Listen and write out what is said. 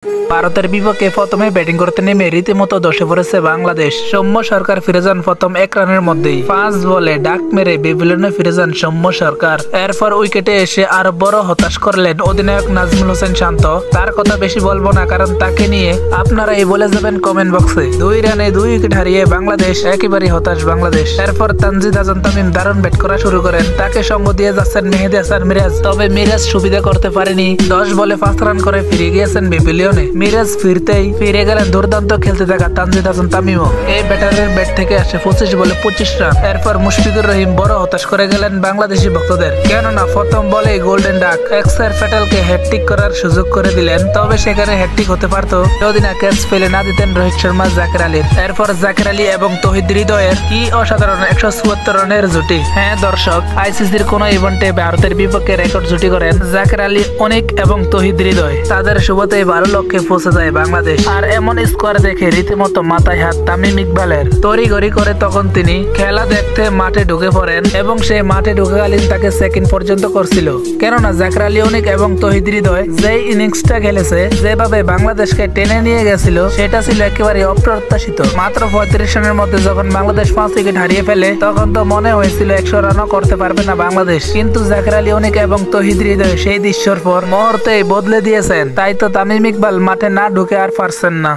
ভারতের বিপক্ষে প্রথমে ব্যাটিং করতে নেমে রীতিমতো ধসে পড়েছে বাংলাদেশ। সৌম্য সরকার ফিরে যান প্রথম 1 রানের মধ্যেই। 5 বলে ডাক মেরে বেবিলনে ফিরে যান সৌম্য সরকার। এরপর উইকেটে এসে আরো বড় হতাশ করলেন অধিনায়ক নাজমুল হোসেন শান্ত। তার কথা বেশি বলবো না, কারণ তাকে নিয়ে আপনারাই বলে যাবেন কমেন্ট বক্সে। 2 রানে 2 উইকেট হারিয়ে বাংলাদেশ একেবারে হতাশ বাংলাদেশ। এরপর তানজিদ হাসান তামিম দারুণ ব্যাট করা শুরু করেন। তাকে সঙ্গ দিয়ে যাচ্ছেন মেহেদী হাসান মিরাজ। তবে মিরাজ সুবিধা করতে পারেনি। 10 বলে 5 রান করে ফিরে গিয়েছেন বেবিলিয়নে। মিরাজ ফিরতেই ফিরে গেলেন দুর্দান্ত খেলতে থাকা তানজিদ হাসান তামিমও। এই ব্যাটারের ব্যাট থেকে আসে 25 বলে 25 রান। এরপর মুশফিকুর রহিম বড় হতাশ করে গেলেন বাংলাদেশি ভক্তদের, কেননা প্রথম বলেই গোল্ডেন ডাক এক্সার ফ্যাটালকে হ্যাটট্রিক করার সুযোগ করে দিলেন। তবে সেখানে হ্যাটট্রিক হতে পারত যদি না ক্যাচ ফেলে না দিতেন রোহিত শর্মা জাকের আলীর। এরপর জাকের আলী এবং তৌহিদ হৃদয়ের কি অসাধারণ 174 রানের জুটি। হ্যাঁ দর্শক, আইসিসির কোন ইভেন্টে ভারতের বিপক্ষে রেকর্ড জুটি করেন জাকের আলী, অনিক এবং তৌহিদ হৃদয়। তাদের শুভতেই 12 লক্ষে পৌঁছে যায় বাংলাদেশ। আর এমন স্কোয়ার দেখে রীতিমতো মাথায় হাত তামিম ইকবালের। তড়িঘড়ি করে তখন তিনি খেলা দেখতে মাঠে ঢুকে পড়েন এবং সে মাঠে ঢুকাকালীন তাকে সেকেন্ড পর্যন্ত করছিল, কেননা জাকের আলী, অনিক এবং তৌহিদ হৃদয় যে ইনিংসটা খেলেছে, যেভাবে বাংলাদেশকে টেনে নিয়ে গেছিল, সেটা ছিল একেবারে অপ্রত্যাশিত। মাত্র 35 রানের মধ্যে যখন বাংলাদেশ 5 উইকেট হারিয়ে ফেলে, তখন তো মনে হয়েছিল 100 রানও করতে পারবে না বাংলাদেশ। কিন্তু জাকের আলী, অনিক এবং তৌহিদ হৃদয় সেই দৃশ্যের পর মুহূর্তেই বদলে দিয়েছেন। তাই তো তামিম ইকবাল মাঠে না ঢুকে আর পারছেন না।